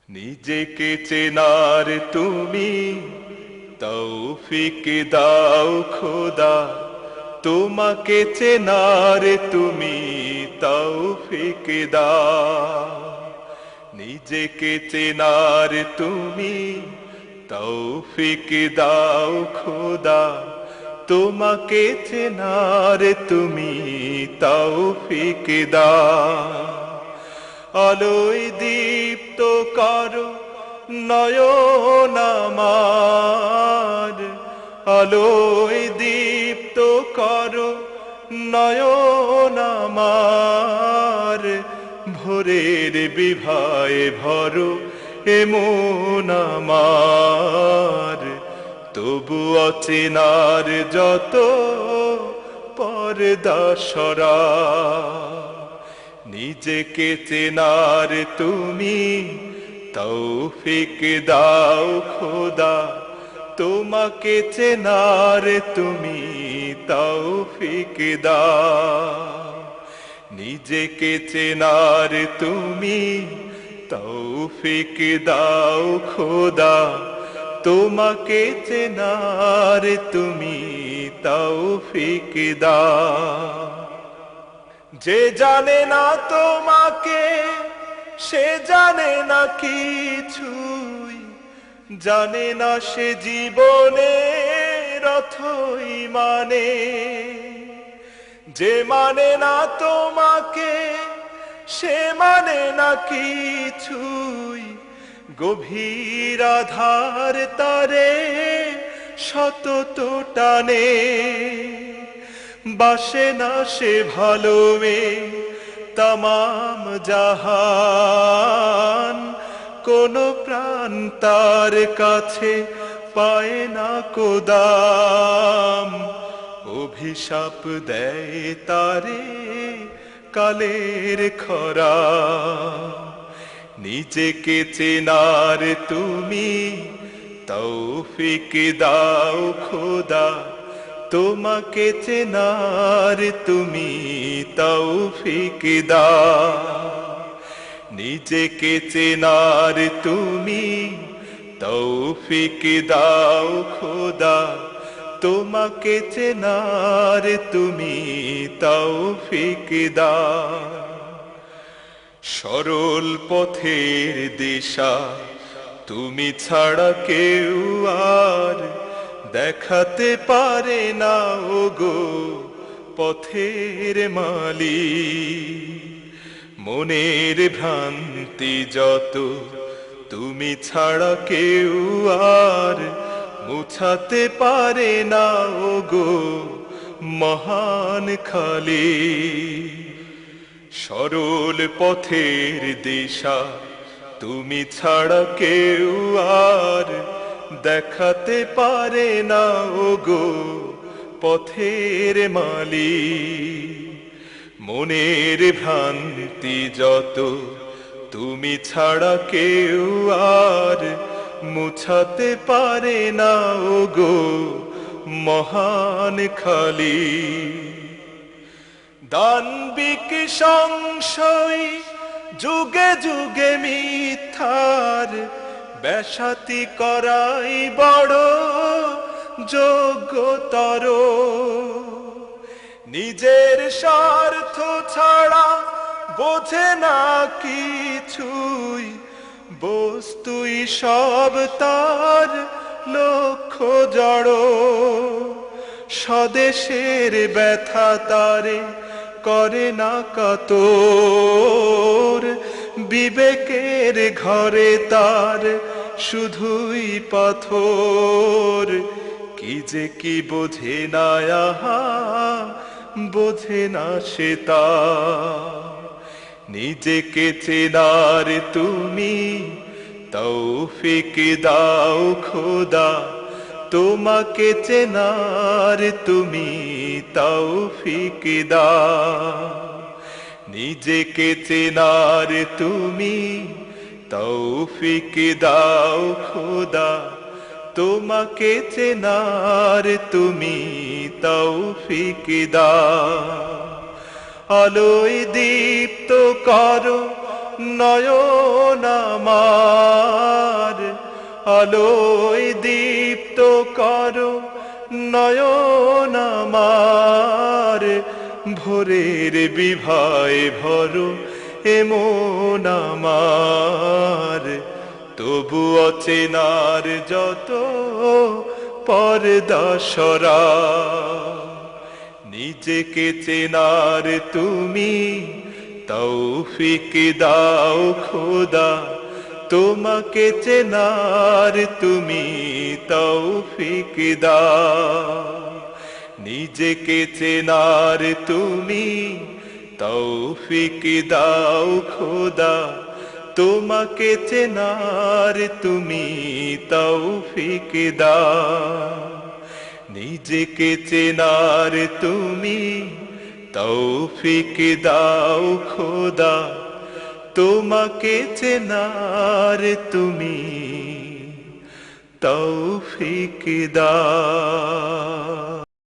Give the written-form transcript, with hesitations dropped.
নিজেকে চেনার তুমি তৌফিক দাও খোদা, তোমাকে চেনার তুমি তৌফিক দাও। নিজেকে চেনার তুমি তৌফিক দাও খোদা, তোমাকে চেনার তুমি তৌফিক দাও। আলোয় দীপ্ত করো নয়ন আমার, আলোয় দীপ্ত করো নয়ন আমার, ভোরের বিভায় ভরো এমন আমার। তবু অচেনার যত পর্দা সরা, নিজেকে চেনার তুমি তৌফিক দাও খোদা, তোমাকে চেনার তুমি তৌফিক দাও। নিজেকে চেনার তুমি তৌফিক দাও খোদা, তোমাকে চেনার তুমি তৌফিক দাও। যে জানে না তোমাকে সে জানে না কিছুই, জানে না সে জীবনের অথই মানে। যে মানে না তোমাকে সে মানে না কিছুই, গভীর আধার তারে শতত টানে। বাসে না সে ভালো তামাম জাহান, কোন প্রাণ তার কাছে পায় না কোদাম। অভিশাপ দেয় তারে কালের খরা, নিজেকে চেনার তুমি তৌফিক দাও খোদা, তোমাকে চেনার তুমি তৌফিক দাও। নিজেকে চেনার তুমি তৌফিক দাও খোদা, তোমাকে চেনার তুমি তৌফিক দাও। সরল পথের দিশা তুমি ছাড়া কেউ আর দেখাতে পারে না ওগো পথের মালিক। মনের ভ্রান্তি যত তুমি ছাড়া কেউ আর মুছাতে পারে না ওগো মহান খালিক। সরল পথের দিশা তুমি ছাড়া কেউ আর দেখাতে পারে না ওগো পথের মালিক। মনের ভ্রান্তি যত তুমি ছাড়া কেউ আর মুছাতে পারে না ওগো মহান খালিক। দানবিক সংশয় যুগে যুগে মিথ্যার বেশাতি করাই বড় যোগ্যতর। নিজের স্বার্থ ছাড়া বোঝে না কিছুই, বস্তুই সব তার লক্ষ্য জড়। স্বদেশের ব্যথা তারে করে না কাতর, বিবেকের ঘরে তার শুধুই পাথর। কি যে কি বোঝে না আহা, বোঝে না সে তা। নিজেকে চেনার তুমি তৌফিক দাও খোদা, তোমাকে চেনার তুমি তৌফিক দাও। নিজেকে চেনার তুমি তৌফিক দাও খোদা, তোমাকে চেনার তুমি তৌফিক দাও। আলোয় দীপ্ত করো নয়ন আমার, আলোয় দীপ্ত করো নয়ন আমার, ভোরের বিভায় ভরো এমন আমার। তবু অচেনার যত পর্দা সরা, নিজেকে চেনার তুমি তৌফিক দাও খোদা, তোমাকে চেনার তুমি তৌফিক দাও। নিজেকে চেনার তুমি তৌফিক দাও খোদা, তোমাকে চেনার তুমি তৌফিক দাও। নিজেকে চেনার তুমি তৌফিক দাও খোদা, তোমাকে চেনার তুমি তৌফিক দাও।